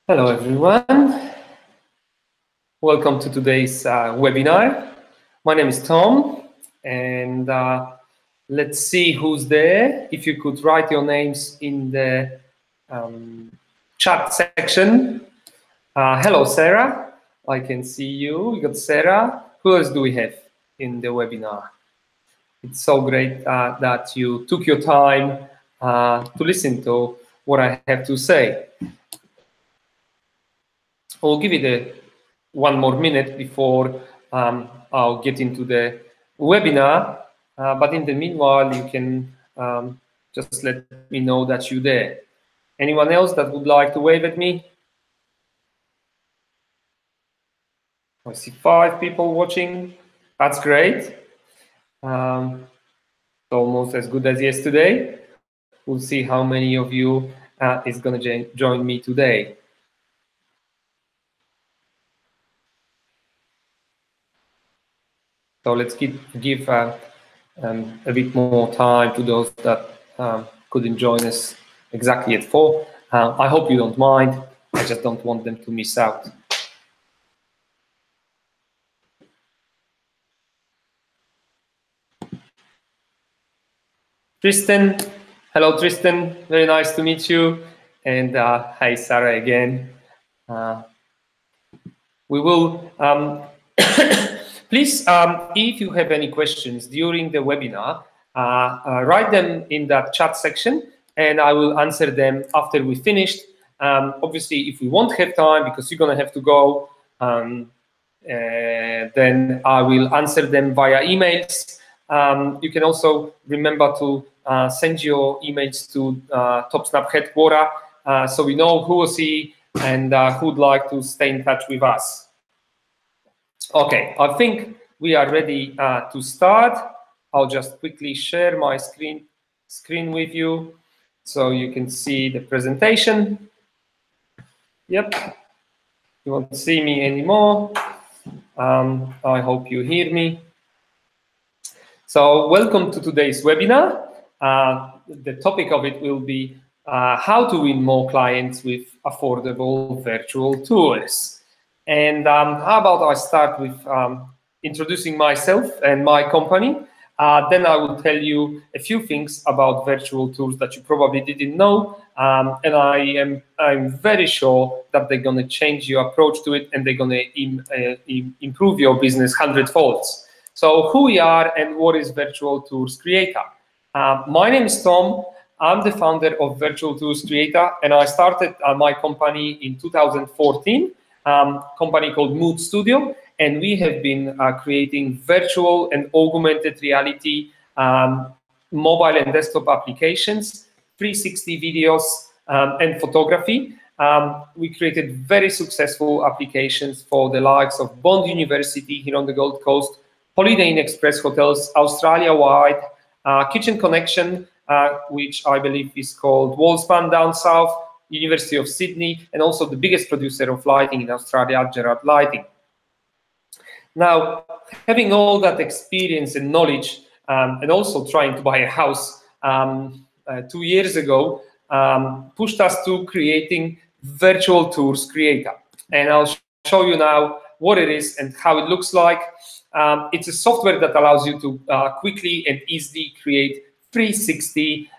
Hello everyone, welcome to today's webinar. My name is Tom and let's see who's there. If you could write your names in the chat section. Hello Sarah, I can see you. We got Sarah. Who else do we have in the webinar? It's so great that you took your time to listen to what I have to say. I'll give it one more minute before I'll get into the webinar. But in the meanwhile, you can just let me know that you're there. Anyone else that would like to wave at me? I see 5 people watching. That's great. Almost as good as yesterday. We'll see how many of you is going to join me today. So let's give a bit more time to those that couldn't join us exactly at 4. I hope you don't mind. I just don't want them to miss out. Tristan, hello Tristan, very nice to meet you. And hi Sarah again. We will, please, if you have any questions during the webinar, write them in that chat section and I will answer them after we finished. Obviously, if we won't have time because you're going to have to go, then I will answer them via emails. You can also remember to send your emails to TopSnap headquarters so we know who will see and who would like to stay in touch with us. Okay, I think we are ready to start. I'll just quickly share my screen with you so you can see the presentation. Yep, you won't see me anymore. I hope you hear me. So welcome to today's webinar. The topic of it will be how to win more clients with affordable virtual tours. And how about I start with introducing myself and my company. Then I will tell you a few things about virtual tours that you probably didn't know. And I'm very sure that they're going to change your approach to it and they're going to improve your business 100-fold. So who we are and what is Virtual Tours Creator? My name is Tom. I'm the founder of Virtual Tours Creator, and I started my company in 2014, company called Mood Studio, and we have been creating virtual and augmented reality mobile and desktop applications, 360 videos, and photography. We created very successful applications for the likes of Bond University here on the Gold Coast, Holiday Inn Express hotels, Australia-wide, Kitchen Connection, which I believe is called Wallspan down south, University of Sydney, and also the biggest producer of lighting in Australia, Gerard Lighting. Now, having all that experience and knowledge, and also trying to buy a house 2 years ago, pushed us to creating Virtual Tours Creator. And I'll show you now what it is and how it looks like. It's a software that allows you to quickly and easily create 360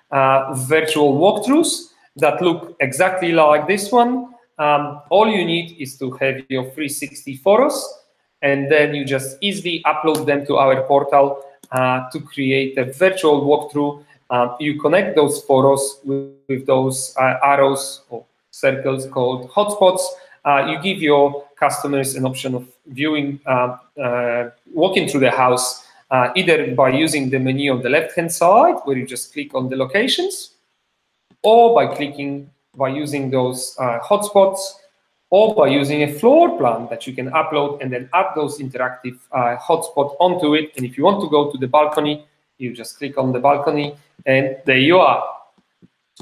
virtual walkthroughs that look exactly like this one. All you need is to have your 360 photos, and then you just easily upload them to our portal to create a virtual walkthrough. You connect those photos with those arrows or circles called hotspots. You give your customers an option of viewing, walking through the house, either by using the menu on the left-hand side, where you just click on the locations, or by using those hotspots, or by using a floor plan that you can upload and then add those interactive hotspot onto it. And if you want to go to the balcony, you just click on the balcony, and there you are.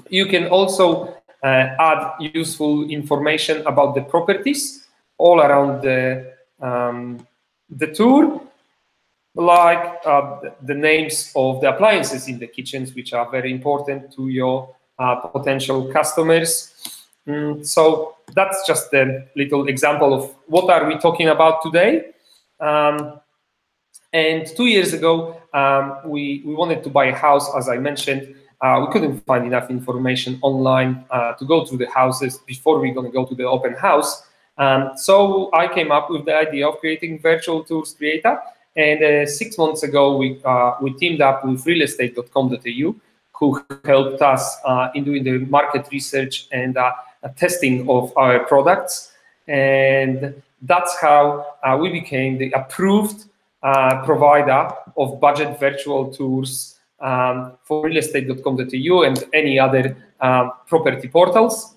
You can also add useful information about the properties all around the tour, like the names of the appliances in the kitchens, which are very important to your potential customers. So that's just a little example of what are we talking about today. And 2 years ago, we wanted to buy a house, as I mentioned. We couldn't find enough information online to go through the houses before we're going to go to the open house. So I came up with the idea of creating virtual tours creator. And 6 months ago, we teamed up with realestate.com.au, who helped us in doing the market research and testing of our products. And that's how we became the approved provider of budget virtual tours for realestate.com.au and any other property portals.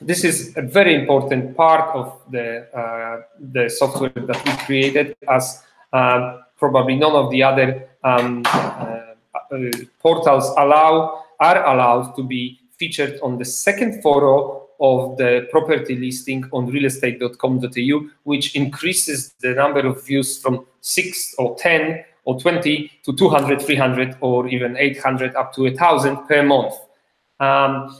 This is a very important part of the software that we created, as probably none of the other portals are allowed to be featured on the second photo of the property listing on realestate.com.au, which increases the number of views from 6 or 10 or 20 to 200, 300, or even 800 up to 1,000 per month.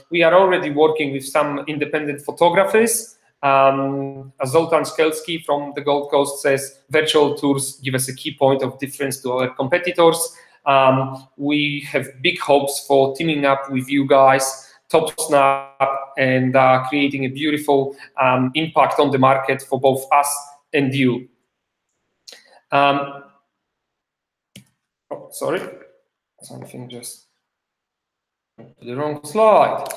We are already working with some independent photographers. Zoltan Skelski from the Gold Coast says virtual tours give us a key point of difference to our competitors. We have big hopes for teaming up with you guys, TopSnap, and creating a beautiful impact on the market for both us and you. Oh, sorry, something just to the wrong slide.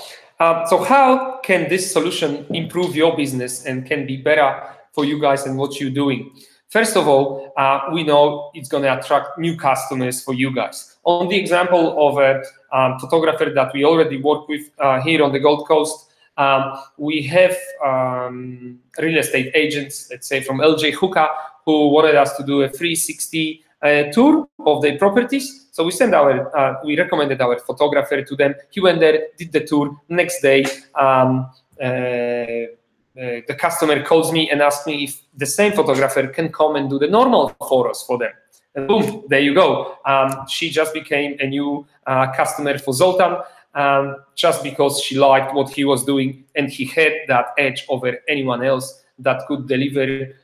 So how can this solution improve your business and can be better for you guys and what you're doing? First of all, we know it's going to attract new customers for you guys. On the example of a photographer that we already work with here on the Gold Coast, we have real estate agents, let's say from LJ Hooker, who wanted us to do a 360 tour of their properties. So we recommended our photographer to them. He went there, did the tour. Next day, the customer calls me and asks me if the same photographer can come and do the normal photos for them. And boom, there you go. She just became a new customer for Zoltan, just because she liked what he was doing and he had that edge over anyone else that could deliver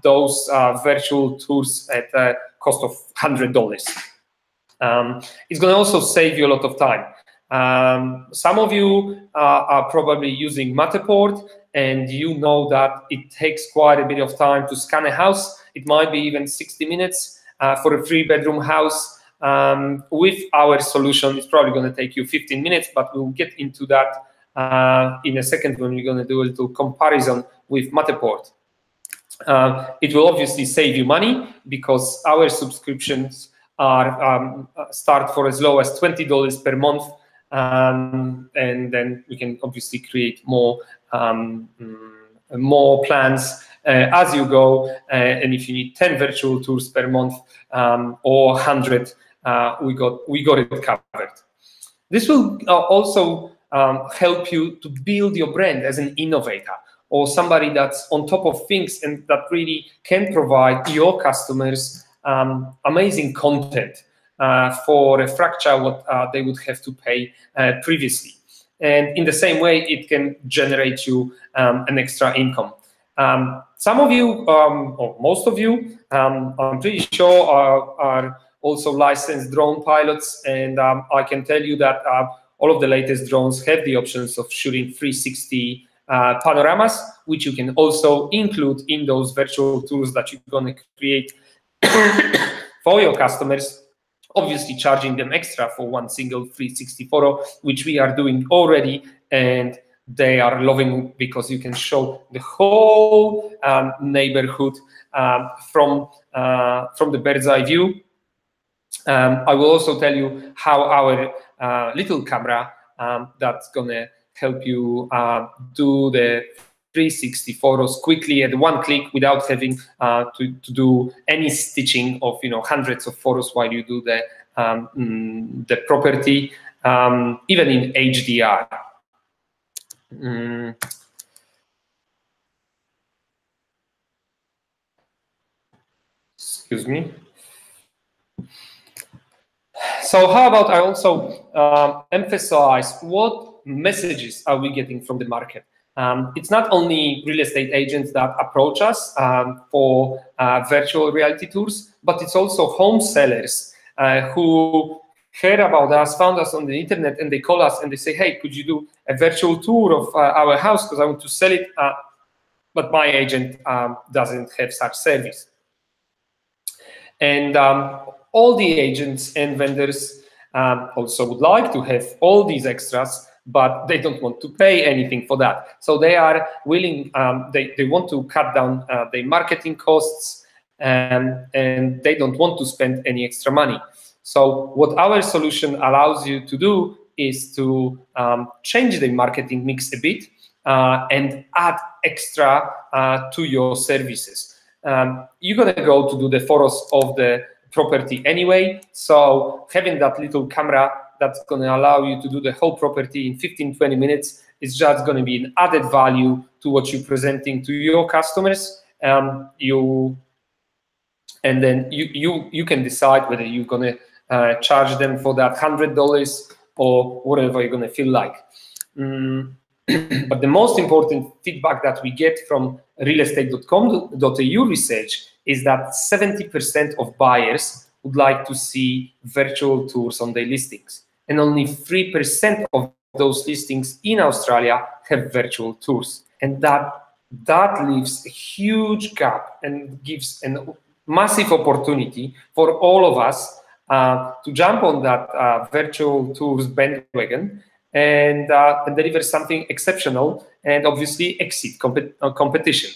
those virtual tours at a cost of $100. It's going to also save you a lot of time. Some of you are probably using Matterport, and you know that it takes quite a bit of time to scan a house. It might be even 60 minutes for a 3-bedroom house. With our solution, it's probably going to take you 15 minutes, but we'll get into that in a second when we're going to do a little comparison with Matterport. It will obviously save you money because our subscriptions are start for as low as $20 per month, and then we can obviously create more as you go. And if you need 10 virtual tours per month or 100, we got it covered. This will also help you to build your brand as an innovator or somebody that's on top of things and that really can provide your customers amazing content for a fracture what they would have to pay previously. And in the same way, it can generate you an extra income. Some of you, or most of you, I'm pretty sure are also licensed drone pilots, and I can tell you that all of the latest drones have the options of shooting 360 panoramas, which you can also include in those virtual tours that you're going to create for your customers, obviously charging them extra for one single 360 photo, which we are doing already, and they are loving it because you can show the whole neighborhood from the bird's eye view. I will also tell you how our little camera that's gonna help you do the 360 photos quickly at one click without having to do any stitching of hundreds of photos while you do the property, even in HDR. Excuse me. So how about I also emphasize what messages are we getting from the market? It's not only real estate agents that approach us for virtual reality tours, but it's also home sellers who heard about us, found us on the internet, and they call us and they say, hey, could you do a virtual tour of our house because I want to sell it, but my agent doesn't have such service. And all the agents and vendors also would like to have all these extras, but they don't want to pay anything for that. So they are willing, they want to cut down their marketing costs, and they don't want to spend any extra money. So what our solution allows you to do is to change the marketing mix a bit and add extra to your services. You're going to go to do the photos of the property anyway, so having that little camera that's going to allow you to do the whole property in 15-20 minutes is just going to be an added value to what you're presenting to your customers. And then you can decide whether you're going to charge them for that $100 or whatever you're going to feel like. But the most important feedback that we get from realestate.com.au research is that 70% of buyers would like to see virtual tours on their listings, and only 3% of those listings in Australia have virtual tours. And that leaves a huge gap and gives a massive opportunity for all of us to jump on that virtual tours bandwagon and deliver something exceptional and obviously exceed competition.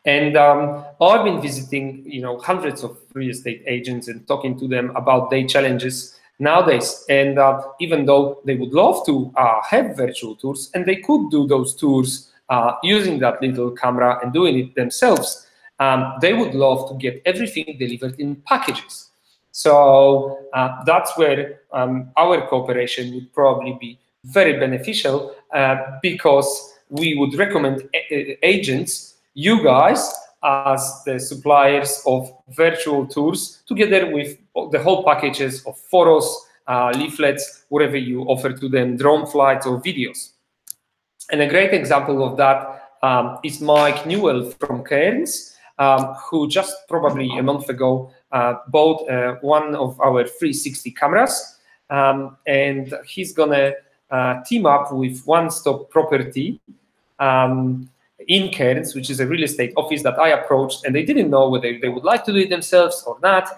And I've been visiting, hundreds of real estate agents and talking to them about their challenges nowadays. And even though they would love to have virtual tours, and they could do those tours using that little camera and doing it themselves, they would love to get everything delivered in packages. So that's where our cooperation would probably be very beneficial, because we would recommend agents, you guys, as the suppliers of virtual tours, together with the whole packages of photos, leaflets, whatever you offer to them, drone flights or videos. And a great example of that is Mike Newell from Cairns, who just probably a month ago bought one of our 360 cameras, and he's gonna team up with One Stop Property in Cairns, which is a real estate office that I approached, and they didn't know whether they would like to do it themselves or not.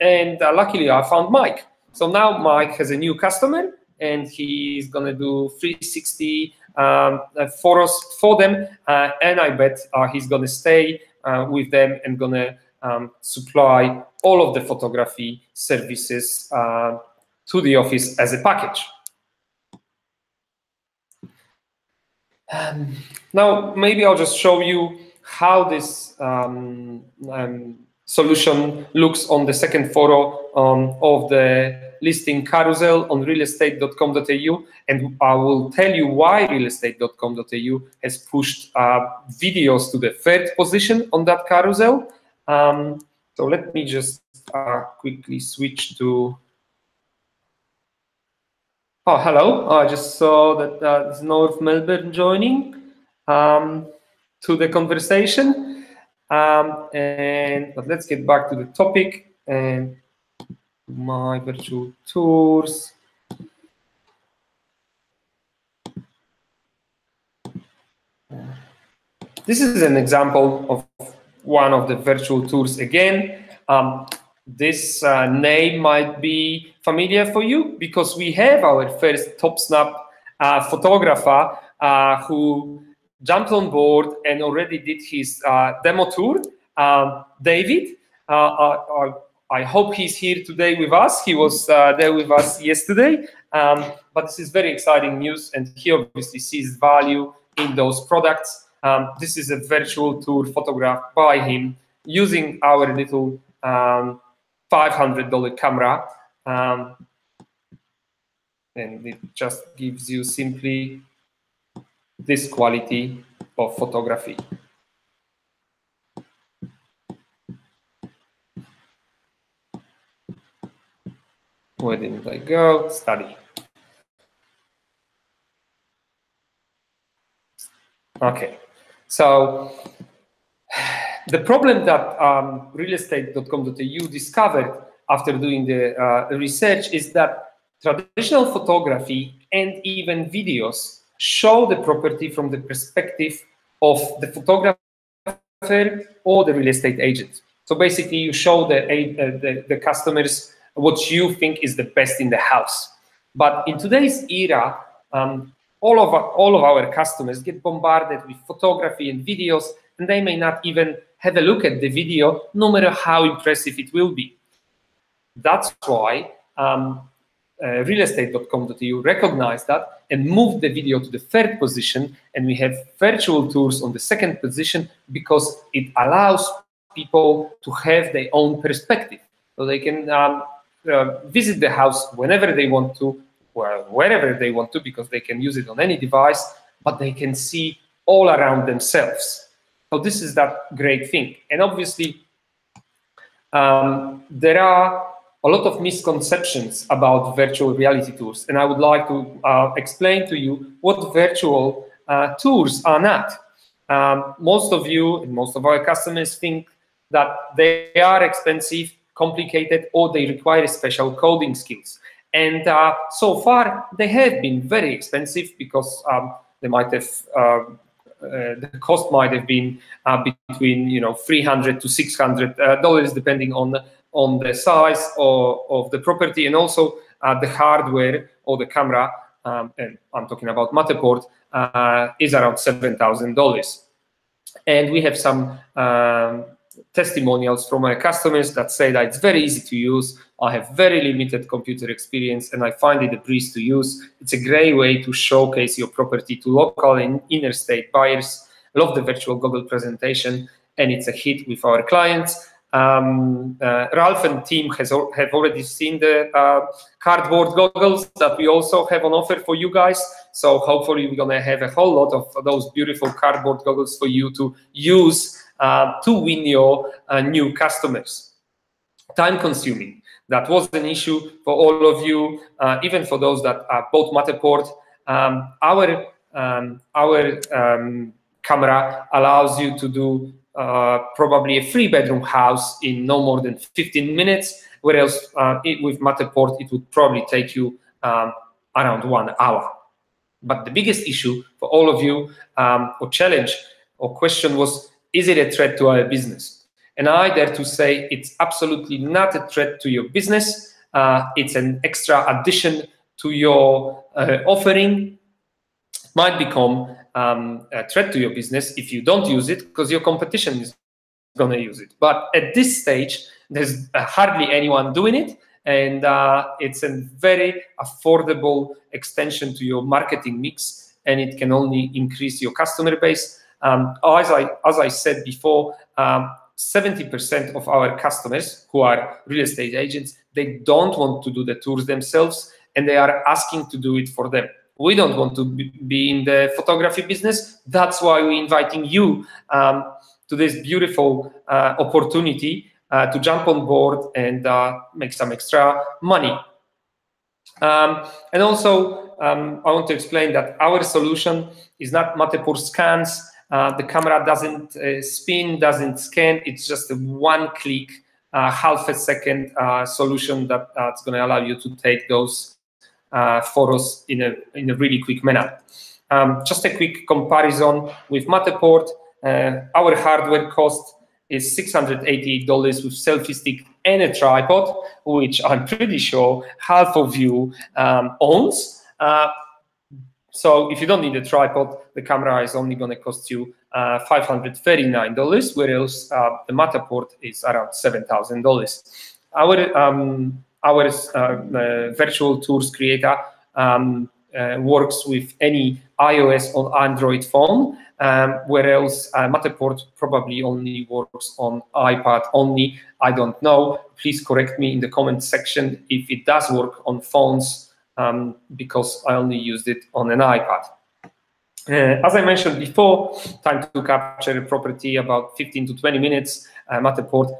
And luckily, I found Mike. So now Mike has a new customer, and he's gonna do 360 photos for them, and I bet he's gonna stay with them and gonna supply all of the photography services to the office as a package. Now, maybe I'll just show you how this solution looks on the second photo of the listing carousel on realestate.com.au, and I will tell you why realestate.com.au has pushed videos to the third position on that carousel. So let me just quickly switch to... Oh, hello. I just saw that there's North Melbourne joining to the conversation. But let's get back to the topic and my virtual tours. This is an example of one of the virtual tours again. This name might be familiar for you because we have our first top snap photographer who jumped on board and already did his demo tour. David, I hope he's here today with us. He was there with us yesterday, but this is very exciting news, and he obviously sees value in those products. This is a virtual tour photographed by him using our little $500 camera, and it just gives you simply this quality of photography. Where did I go? Study. Okay, so the problem that realestate.com.au discovered after doing the research is that traditional photography and even videos show the property from the perspective of the photographer or the real estate agent. So basically, you show the customers what you think is the best in the house. But in today's era, all of our customers get bombarded with photography and videos, and they may not even have a look at the video, no matter how impressive it will be. That's why realestate.com.au recognized that and moved the video to the third position, and we have virtual tours on the second position because it allows people to have their own perspective. So they can visit the house whenever they want to, or wherever they want to, because they can use it on any device, but they can see all around themselves. So this is that great thing. And obviously, there are a lot of misconceptions about virtual reality tours, and I would like to explain to you what virtual tours are not. Most of you and most of our customers think that they are expensive, complicated, or they require special coding skills. And so far, they have been very expensive because they might have the cost might have been between $300 to $600, depending on the size of the property, and also the hardware or the camera. And I'm talking about Matterport, is around $7,000. And we have some testimonials from our customers that say that it's very easy to use. I have very limited computer experience and I find it a breeze to use. It's a great way to showcase your property to local and interstate buyers. Love the virtual Google presentation, and it's a hit with our clients. Ralph and team have already seen the cardboard goggles that we also have on offer for you guys. So hopefully we're gonna have a whole lot of those beautiful cardboard goggles for you to use to win your new customers. Time consuming. That was an issue for all of you, even for those that bought Matterport. Our camera allows you to do probably a 3-bedroom house in no more than 15 minutes, whereas with Matterport, it would probably take you around 1 hour. But the biggest issue for all of you, or challenge or question was, is it a threat to our business? And I dare to say it's absolutely not a threat to your business. It's an extra addition to your offering. It might become a threat to your business if you don't use it, because your competition is going to use it. But at this stage, there's hardly anyone doing it, and it's a very affordable extension to your marketing mix, and it can only increase your customer base. As I said before, 70% of our customers who are real estate agents, they don't want to do the tours themselves, and they are asking to do it for them. We don't want to be in the photography business. That's why we're inviting you to this beautiful opportunity to jump on board and make some extra money. And also, I want to explain that our solution is not Matterport scans. The camera doesn't spin, doesn't scan. It's just a one-click, half a second solution that's going to allow you to take those photos in a really quick manner. Just a quick comparison with Matterport. Our hardware cost is $688 with selfie stick and a tripod, which I'm pretty sure half of you owns. So if you don't need a tripod, the camera is only going to cost you $539, whereas the Matterport is around $7,000. Our virtual tours creator works with any iOS or Android phone, whereas Matterport probably only works on iPad only. I don't know. Please correct me in the comment section if it does work on phones, because I only used it on an iPad. As I mentioned before, time to capture a property about 15 to 20 minutes. Matterport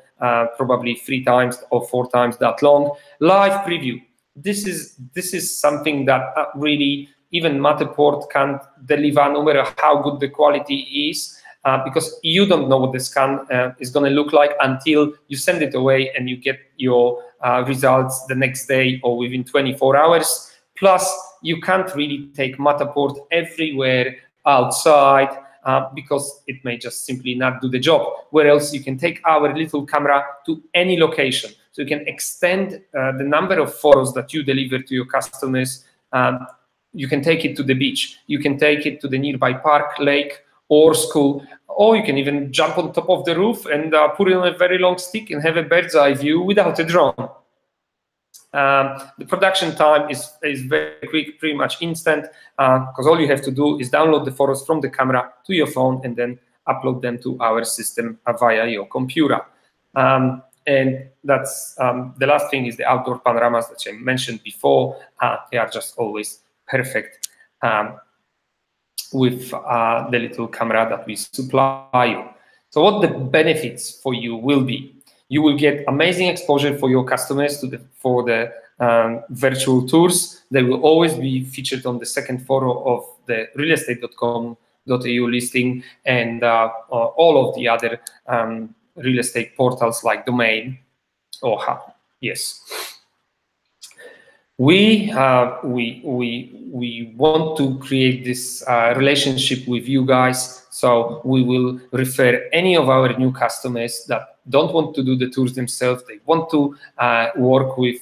probably 3 times or 4 times that long. Live preview. This is something that really even Matterport can't deliver, no matter how good the quality is, because you don't know what the scan is going to look like until you send it away and you get your results the next day or within 24 hours. Plus, you can't really take Matterport everywhere outside because it may just simply not do the job. Where else you can take our little camera to any location. So you can extend the number of photos that you deliver to your customers. You can take it to the beach. You can take it to the nearby park, lake, or school, or you can even jump on top of the roof and put it on a very long stick and have a bird's eye view without a drone. The production time is very quick, pretty much instant, because all you have to do is download the photos from the camera to your phone and then upload them to our system via your computer. And that's the last thing is the outdoor panoramas that I mentioned before. They are just always perfect with the little camera that we supply you. So what the benefits for you will be? You will get amazing exposure for your customers for the virtual tours. They will always be featured on the second photo of the realestate.com.au listing and all of the other real estate portals like Domain or Hub. Yes. We want to create this relationship with you guys, so we will refer any of our new customers that don't want to do the tours themselves. They want to work with,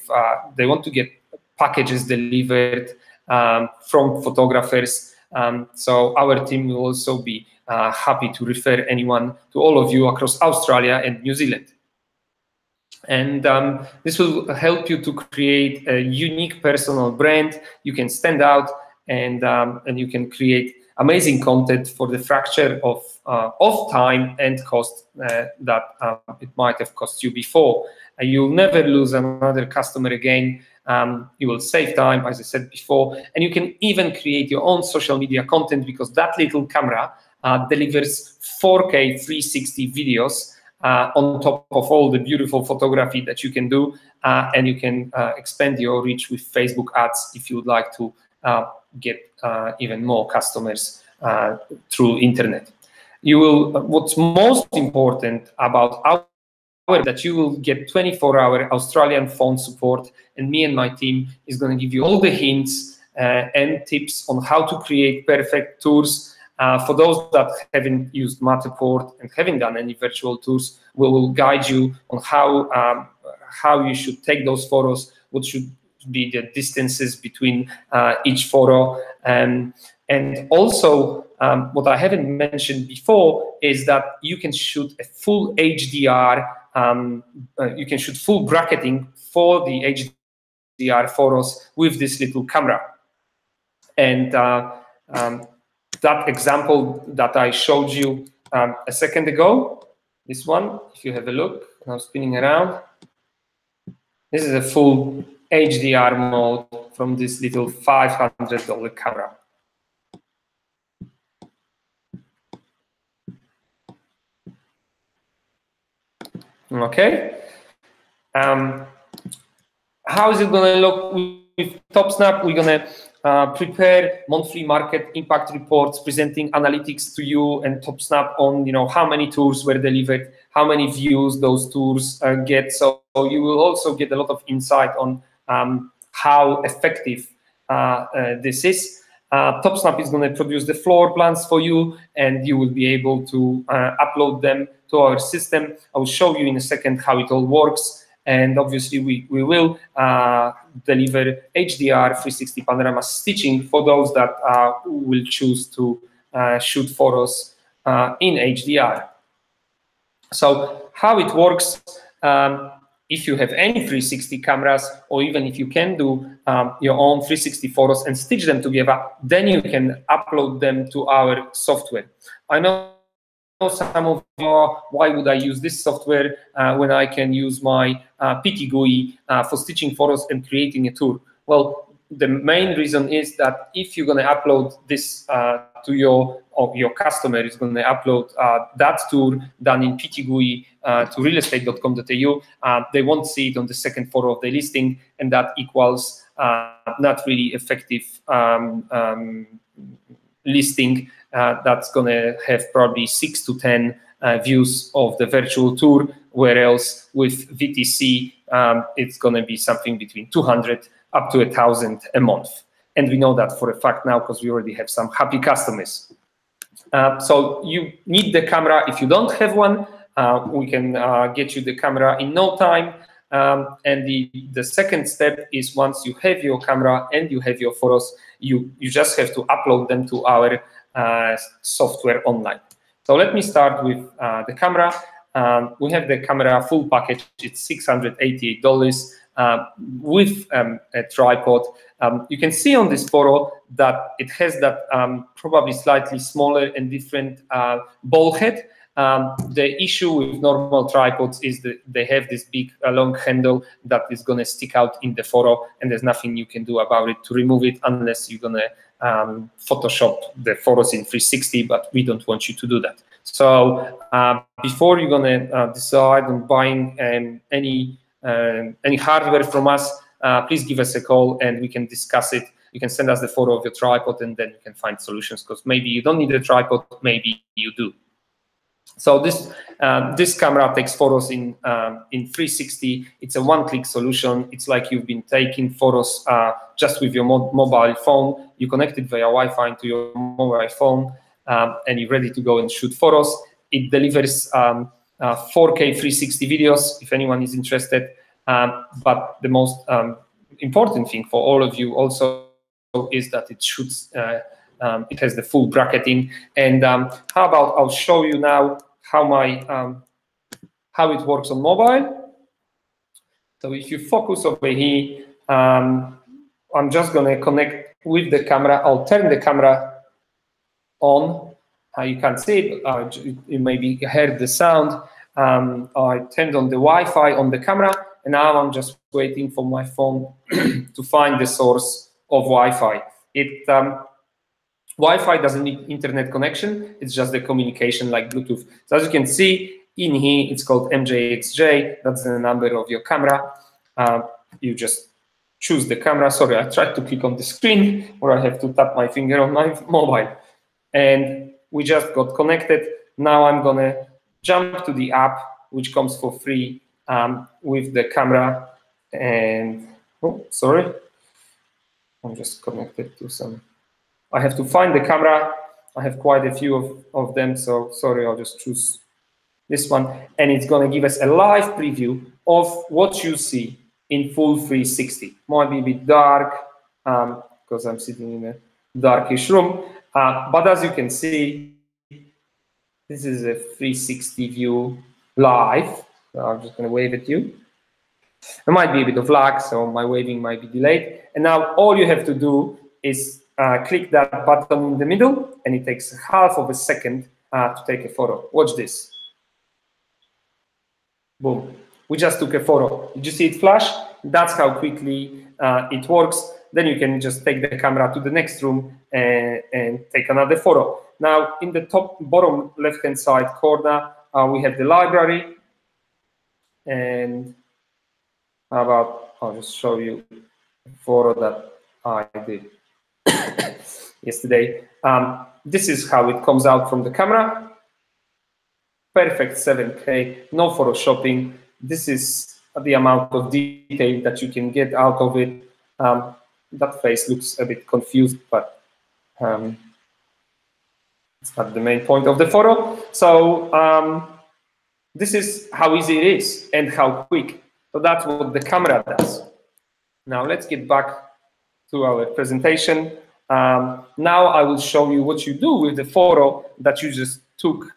they want to get packages delivered from photographers. So our team will also be happy to refer anyone to all of you across Australia and New Zealand. And this will help you to create a unique personal brand. You can stand out and you can create amazing content for the fracture of time and cost that it might have cost you before. You'll never lose another customer again. You will save time, as I said before, and you can even create your own social media content because that little camera delivers 4K 360 videos on top of all the beautiful photography that you can do, and you can expand your reach with Facebook ads if you would like to get even more customers through internet. You will. What's most important about our that you will get 24-hour Australian phone support, and me and my team is going to give you all the hints and tips on how to create perfect tours. For those that haven't used Matterport and haven't done any virtual tours, we will guide you on how you should take those photos, what should be the distances between each photo, and also what I haven't mentioned before is that you can shoot a full HDR. You can shoot full bracketing for the HDR photos with this little camera, and that example that I showed you a second ago, this one, if you have a look, now spinning around, this is a full HDR mode from this little $500 camera. Okay. How is it going to look with TopSnap? We're going to prepare monthly market impact reports, presenting analytics to you and TopSnap on, how many tours were delivered, how many views those tours get. So you will also get a lot of insight on how effective this is. TopSnap is going to produce the floor plans for you, and you will be able to upload them to our system. I will show you in a second how it all works. And obviously, we will deliver HDR 360 panorama stitching for those that will choose to shoot photos in HDR. So how it works, if you have any 360 cameras, or even if you can do your own 360 photos and stitch them together, then you can upload them to our software. I know some of you are, why would I use this software when I can use my PT GUI for stitching photos and creating a tour? Well, the main reason is that if you're going to upload this to your customer is going to upload that tour done in PTGUI to realestate.com.au, they won't see it on the second photo of the listing, and that equals not really effective listing that's going to have probably 6 to 10 views of the virtual tour, whereas with VTC, it's going to be something between 200 up to 1,000 a month. And we know that for a fact now because we already have some happy customers. So you need the camera. If you don't have one, we can get you the camera in no time. And the second step is once you have your camera and you have your photos, you just have to upload them to our software online. So let me start with the camera. We have the camera full package. It's $688 with a tripod. You can see on this photo that it has that probably slightly smaller and different ball head. The issue with normal tripods is that they have this big long handle that is going to stick out in the photo, and there's nothing you can do about it to remove it unless you're going to Photoshop the photos in 360, but we don't want you to do that. So before you're going to decide on buying any hardware from us, please give us a call and we can discuss it. You can send us the photo of your tripod and then you can find solutions, because maybe you don't need a tripod, maybe you do. So this camera takes photos in 360. It's a one-click solution. It's like you've been taking photos just with your mobile phone. You connect it via Wi-Fi to your mobile phone, and you're ready to go and shoot photos. It delivers 4K 360 videos, if anyone is interested. But the most important thing for all of you also is that it shoots. It has the full bracketing. And how about I'll show you now how it works on mobile. So if you focus over here, I'm just going to connect with the camera. I'll turn the camera on. You can't see it, but you maybe heard the sound. I turned on the Wi-Fi on the camera, and now I'm just waiting for my phone to find the source of Wi-Fi. Wi-Fi doesn't need internet connection. It's just the communication like Bluetooth. So as you can see in here, it's called MJXJ. That's the number of your camera. You just choose the camera. Sorry, I tried to click on the screen, or I have to tap my finger on my mobile. And we just got connected. Now I'm gonna jump to the app, which comes for free with the camera. And oh, sorry, I'm just connected to some. I have to find the camera. I have quite a few of them, so sorry, I'll just choose this one. And it's going to give us a live preview of what you see in full 360. Might be a bit dark because I'm sitting in a darkish room. But as you can see, this is a 360 view live. So I'm just going to wave at you. There might be a bit of lag, so my waving might be delayed. And now all you have to do is click that button in the middle, and it takes half of a second to take a photo. Watch this. Boom. We just took a photo. Did you see it flash? That's how quickly it works. Then you can just take the camera to the next room and take another photo. Now, in the top bottom left-hand side corner, we have the library. And how about, I'll just show you a photo that I did yesterday. This is how it comes out from the camera. Perfect 7K, no photoshopping. This is the amount of detail that you can get out of it. That face looks a bit confused, but it's not the main point of the photo. So this is how easy it is and how quick. So that's what the camera does. Now let's get back to our presentation. Now I will show you what you do with the photo that you just took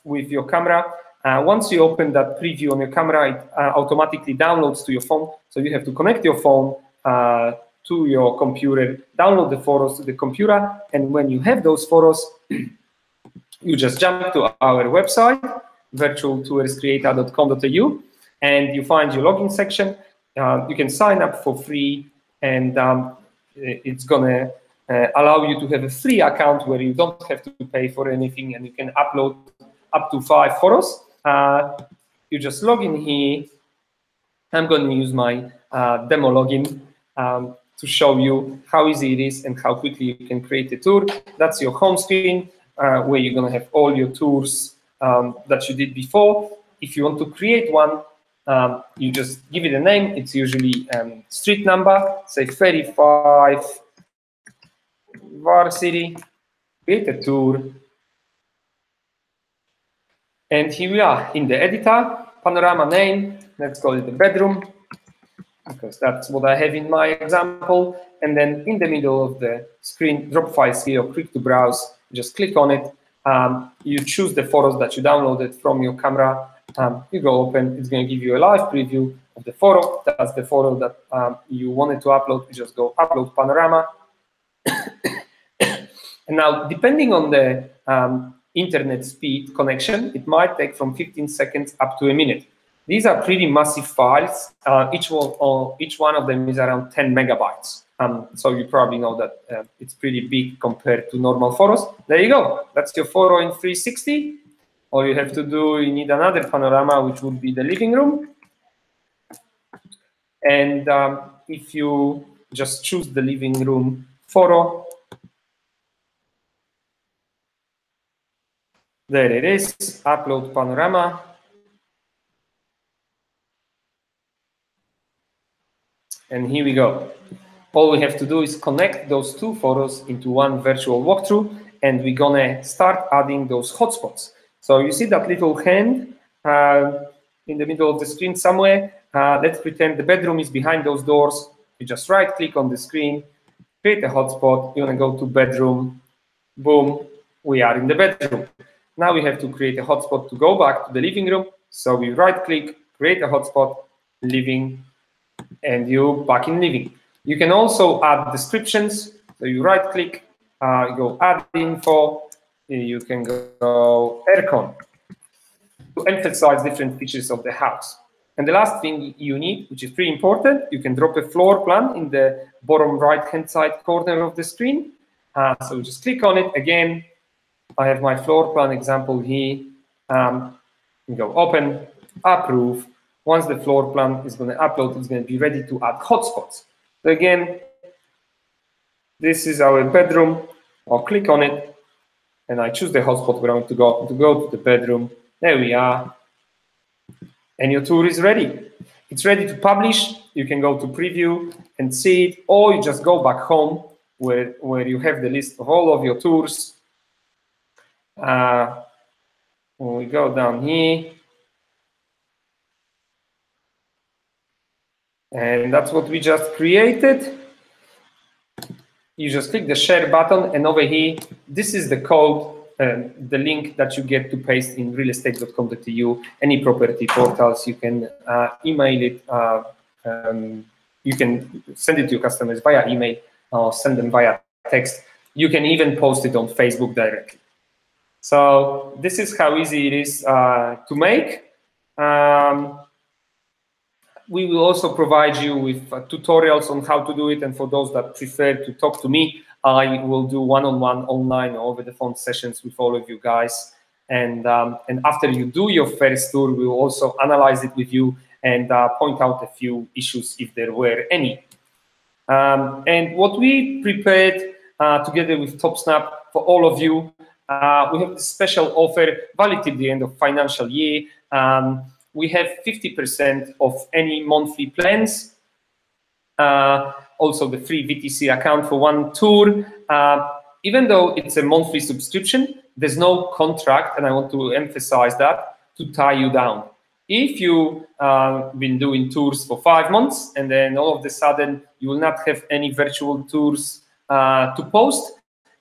with your camera. Once you open that preview on your camera, it automatically downloads to your phone. So you have to connect your phone to your computer, download the photos to the computer, and when you have those photos, you just jump to our website, virtualtourscreator.com.au, and you find your login section. You can sign up for free and it's gonna allow you to have a free account where you don't have to pay for anything, and you can upload up to 5 photos. You just log in here. I'm going to use my demo login to show you how easy it is and how quickly you can create a tour. That's your home screen where you're going to have all your tours that you did before. If you want to create one, you just give it a name. It's usually street number, say 35 Varsity, create a tour. And here we are in the editor, panorama name, let's call it the bedroom, because that's what I have in my example. And then in the middle of the screen, drop files here, or click to browse, just click on it. You choose the photos that you downloaded from your camera. You go open, it's going to give you a live preview of the photo. That's the photo that you wanted to upload. You just go upload panorama. And now, depending on the internet speed connection, it might take from 15 seconds up to a minute. These are pretty massive files. Each one of them is around 10 megabytes. So you probably know that it's pretty big compared to normal photos. There you go. That's your photo in 360. All you have to do, you need another panorama, which would be the living room. And if you just choose the living room photo, there it is, upload panorama. And here we go. All we have to do is connect those 2 photos into one virtual walkthrough, and we're gonna start adding those hotspots. So you see that little hand in the middle of the screen somewhere. Let's pretend the bedroom is behind those doors. You just right click on the screen, create a hotspot. You're gonna go to bedroom, boom, we are in the bedroom. Now we have to create a hotspot to go back to the living room. So we right click, create a hotspot, living, and you back in living. You can also add descriptions. So you right click, go add info, you can go aircon to emphasize different features of the house. And the last thing you need, which is pretty important, you can drop a floor plan in the bottom right-hand side corner of the screen. So just click on it again. I have my floor plan example here. You go open, approve. Once the floor plan is going to upload, it's going to be ready to add hotspots. So again, this is our bedroom. I'll click on it, and I choose the hotspot where I want to go to the bedroom. There we are. And your tour is ready. It's ready to publish. You can go to preview and see it, or you just go back home where you have the list of all of your tours. When we go down here, and that's what we just created. You just click the share button, and over here, this is the code, the link that you get to paste in realestate.com.eu, any property portals. You can email it, you can send it to your customers via email or send them via text. You can even post it on Facebook directly. So this is how easy it is to make. We will also provide you with tutorials on how to do it, and for those that prefer to talk to me, I will do one-on-one online or over the phone sessions with all of you guys. And after you do your first tour, we will also analyze it with you and point out a few issues if there were any. And what we prepared together with TopSnap for all of you, we have a special offer valid till the end of financial year. We have 50% of any monthly plans. Also the free VTC account for one tour. Even though it's a monthly subscription, there's no contract, and I want to emphasize that, to tie you down. If you've been doing tours for 5 months and then all of a sudden you will not have any virtual tours to post,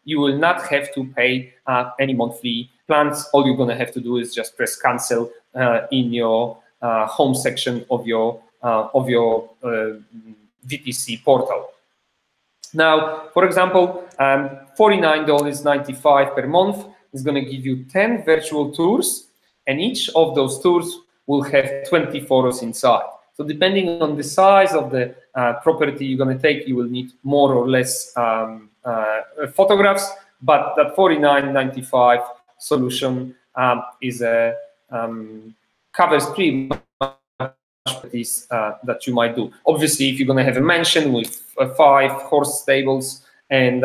you will not have to pay any monthly plans. All you're going to have to do is just press cancel in your home section of your VTC portal. Now, for example, $49.95 per month is going to give you 10 virtual tours, and each of those tours will have 20 photos inside. So depending on the size of the property you're going to take, you will need more or less photographs, but that $49.95 solution is a covers pretty much that you might do. Obviously, if you're going to have a mansion with 5 horse stables and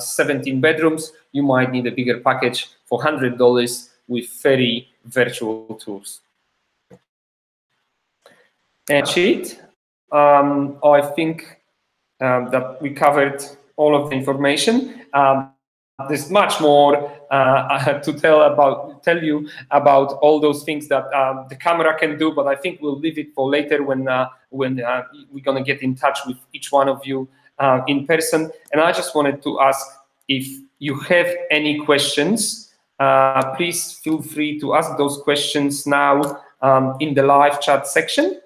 17 bedrooms, you might need a bigger package for $100 with 30 virtual tours. And sheet, I think that we covered all of the information. There's much more to tell you about all those things that the camera can do, but I think we'll leave it for later when we're gonna get in touch with each one of you in person. And I just wanted to ask if you have any questions. Please feel free to ask those questions now in the live chat section.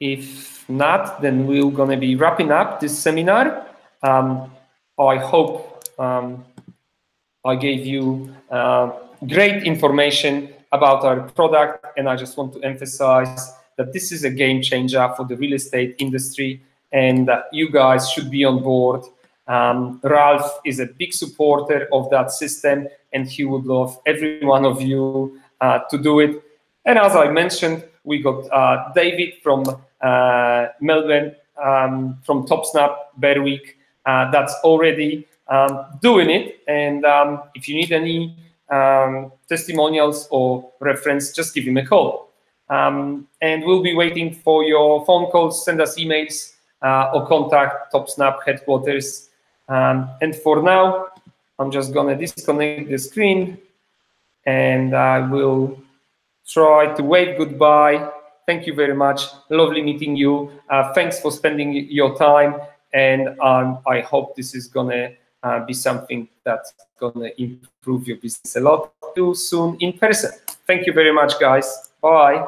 If not, then we're going to be wrapping up this seminar. I hope I gave you great information about our product, and I just want to emphasize that this is a game changer for the real estate industry, and you guys should be on board. Ralph is a big supporter of that system, and he would love every one of you to do it. And as I mentioned, we got David from Melbourne, from TopSnap Berwick, that's already doing it. And if you need any testimonials or reference, just give him a call. And we'll be waiting for your phone calls, send us emails, or contact TopSnap headquarters. And for now, I'm just gonna disconnect the screen, and I will try to wave goodbye. Thank you very much. Lovely meeting you. Thanks for spending your time, and I hope this is gonna be something that's gonna improve your business a lot. See you soon in person. Thank you very much, guys. Bye.